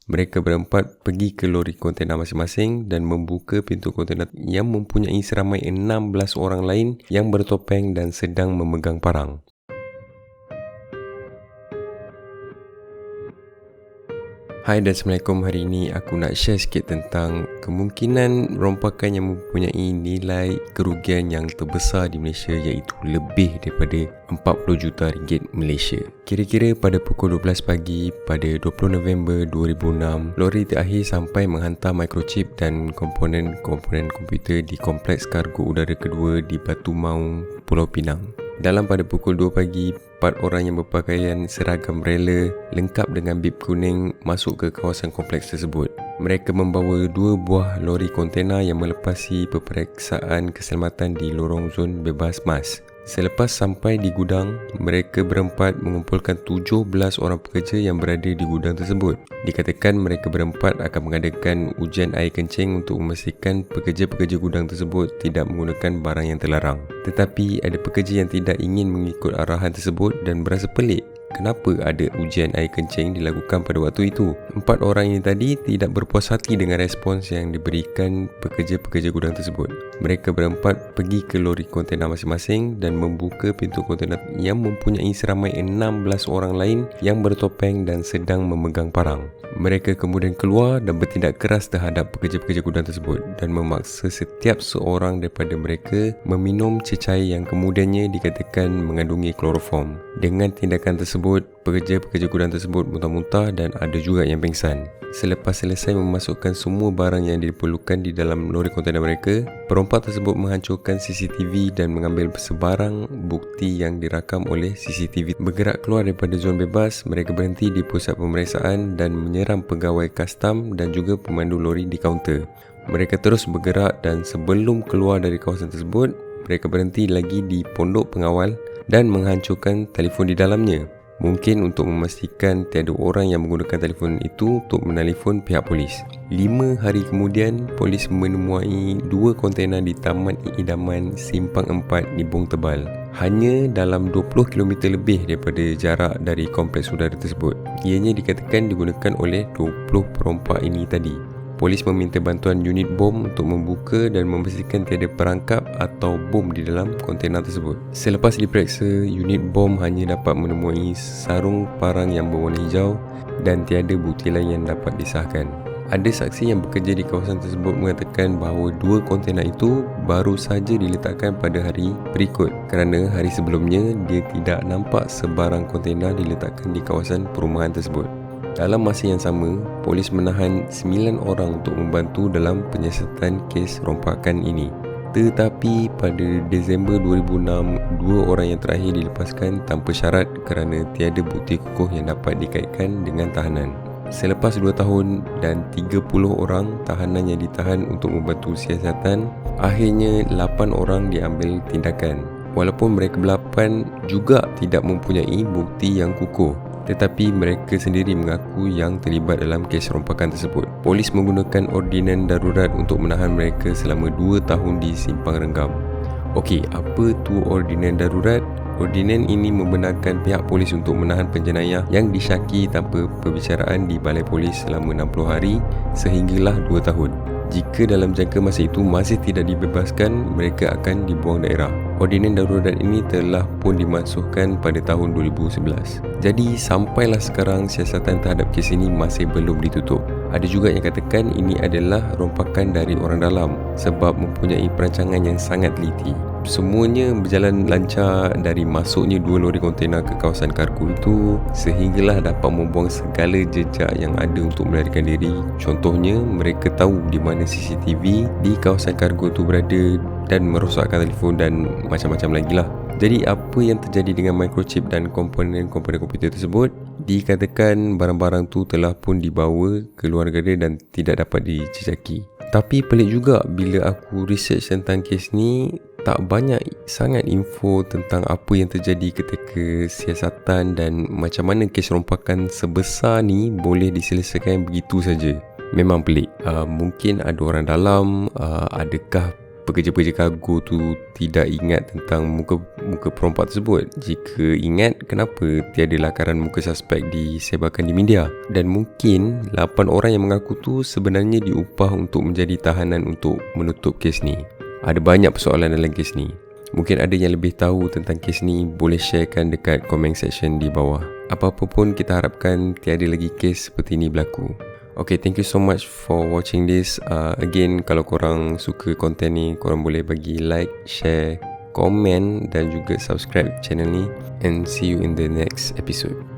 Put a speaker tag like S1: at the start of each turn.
S1: Mereka berempat pergi ke lori kontena masing-masing dan membuka pintu kontena yang mempunyai seramai 16 orang lain yang bertopeng dan sedang memegang parang. Hai dan Assalamualaikum. Hari ini aku nak share sikit tentang kemungkinan rompakan yang mempunyai nilai kerugian yang terbesar di Malaysia, iaitu lebih daripada 40 juta ringgit Malaysia. Kira-kira pada pukul 12 pagi pada 20 November 2006, lori terakhir sampai menghantar microchip dan komponen-komponen komputer di Kompleks Kargo Udara Kedua di Batu Maung, Pulau Pinang. Dalam pada pukul 2 pagi, 4 orang yang berpakaian seragam rela lengkap dengan bib kuning masuk ke kawasan kompleks tersebut. Mereka membawa 2 buah lori kontena yang melepasi peperiksaan keselamatan di lorong zon bebas mas. Selepas sampai di gudang, mereka berempat mengumpulkan 17 orang pekerja yang berada di gudang tersebut. Dikatakan mereka berempat akan mengadakan ujian air kencing untuk memastikan pekerja-pekerja gudang tersebut tidak menggunakan barang yang terlarang. Tetapi ada pekerja yang tidak ingin mengikut arahan tersebut dan berasa pelik. Kenapa ada ujian air kencing dilakukan pada waktu itu? 4 orang ini tadi tidak berpuas hati dengan respons yang diberikan pekerja-pekerja gudang tersebut. Mereka berempat pergi ke lori kontena masing-masing dan membuka pintu kontena yang mempunyai seramai 16 orang lain yang bertopeng dan sedang memegang parang. Mereka kemudian keluar dan bertindak keras terhadap pekerja-pekerja gudang tersebut dan memaksa setiap seorang daripada mereka meminum cecair yang kemudiannya dikatakan mengandungi kloroform. Dengan tindakan tersebut, pekerja-pekerja gudang tersebut muntah-muntah dan ada juga yang pingsan. Selepas selesai memasukkan semua barang yang diperlukan di dalam lori kontena mereka, perompak tersebut menghancurkan CCTV dan mengambil sebarang bukti yang dirakam oleh CCTV. Bergerak keluar daripada zon bebas, mereka berhenti di pusat pemeriksaan dan menyerang pegawai kastam dan juga pemandu lori di kaunter. Mereka terus bergerak dan sebelum keluar dari kawasan tersebut, mereka berhenti lagi di pondok pengawal dan menghancurkan telefon di dalamnya. Mungkin untuk memastikan tiada orang yang menggunakan telefon itu untuk menelefon pihak polis. 5 hari kemudian, polis menemuai 2 kontena di Taman Idaman Simpang 4 Nibong Tebal, hanya dalam 20 km lebih daripada jarak dari kompleks udara tersebut. Ianya dikatakan digunakan oleh 20 perompak ini tadi. Polis meminta bantuan unit bom untuk membuka dan memastikan tiada perangkap atau bom di dalam kontena tersebut. Selepas diperiksa, unit bom hanya dapat menemui sarung parang yang berwarna hijau dan tiada bukti lain yang dapat disahkan. Ada saksi yang bekerja di kawasan tersebut mengatakan bahawa 2 kontena itu baru saja diletakkan pada hari berikut kerana hari sebelumnya dia tidak nampak sebarang kontena diletakkan di kawasan perumahan tersebut. Dalam masa yang sama, polis menahan 9 orang untuk membantu dalam penyiasatan kes rompakan ini. Tetapi pada Disember 2006, 2 orang yang terakhir dilepaskan tanpa syarat kerana tiada bukti kukuh yang dapat dikaitkan dengan tahanan. Selepas 2 tahun dan 30 orang tahanan yang ditahan untuk membantu siasatan, akhirnya 8 orang diambil tindakan. Walaupun mereka 8 juga tidak mempunyai bukti yang kukuh, tetapi mereka sendiri mengaku yang terlibat dalam kes rompakan tersebut. Polis menggunakan ordinan darurat untuk menahan mereka selama 2 tahun di Simpang Renggam. Okey, apa tu ordinan darurat? Ordinan ini membenarkan pihak polis untuk menahan penjenayah yang disyaki tanpa perbicaraan di balai polis selama 60 hari sehinggalah 2 tahun. Jika dalam jangka masa itu masih tidak dibebaskan, mereka akan dibuang daerah. Ordinan darurat ini telah pun dimasukkan pada tahun 2011. Jadi sampailah sekarang siasatan terhadap kes ini masih belum ditutup. Ada juga yang katakan ini adalah rompakan dari orang dalam sebab mempunyai perancangan yang sangat teliti. Semuanya berjalan lancar dari masuknya 2 lori kontena ke kawasan kargo itu sehinggalah dapat membuang segala jejak yang ada untuk melarikan diri. Contohnya, mereka tahu di mana CCTV di kawasan kargo itu berada dan merosakkan telefon dan macam-macam lagi lah. Jadi apa yang terjadi dengan microchip dan komponen-komponen komputer tersebut? Dikatakan barang-barang tu telah pun dibawa ke luar negara dan tidak dapat dijejaki. Tapi pelik juga bila aku research tentang kes ni, tak banyak sangat info tentang apa yang terjadi ketika siasatan dan macam mana kes rompakan sebesar ni boleh diselesaikan begitu saja. Memang pelik. Mungkin ada orang dalam, adakah pekerja-pekerja kargo tu tidak ingat tentang muka perompak tersebut? Jika ingat, kenapa tiada lakaran muka suspek disebarkan di media? Dan mungkin 8 orang yang mengaku tu sebenarnya diupah untuk menjadi tahanan untuk menutup kes ni. Ada banyak persoalan dalam kes ni. Mungkin ada yang lebih tahu tentang kes ni, boleh sharekan dekat comment section di bawah. Apa-apa pun, kita harapkan tiada lagi kes seperti ni berlaku. Okay, thank you so much for watching this. Again, kalau korang suka konten ni, korang boleh bagi like, share, komen dan juga subscribe channel ni. And see you in the next episode.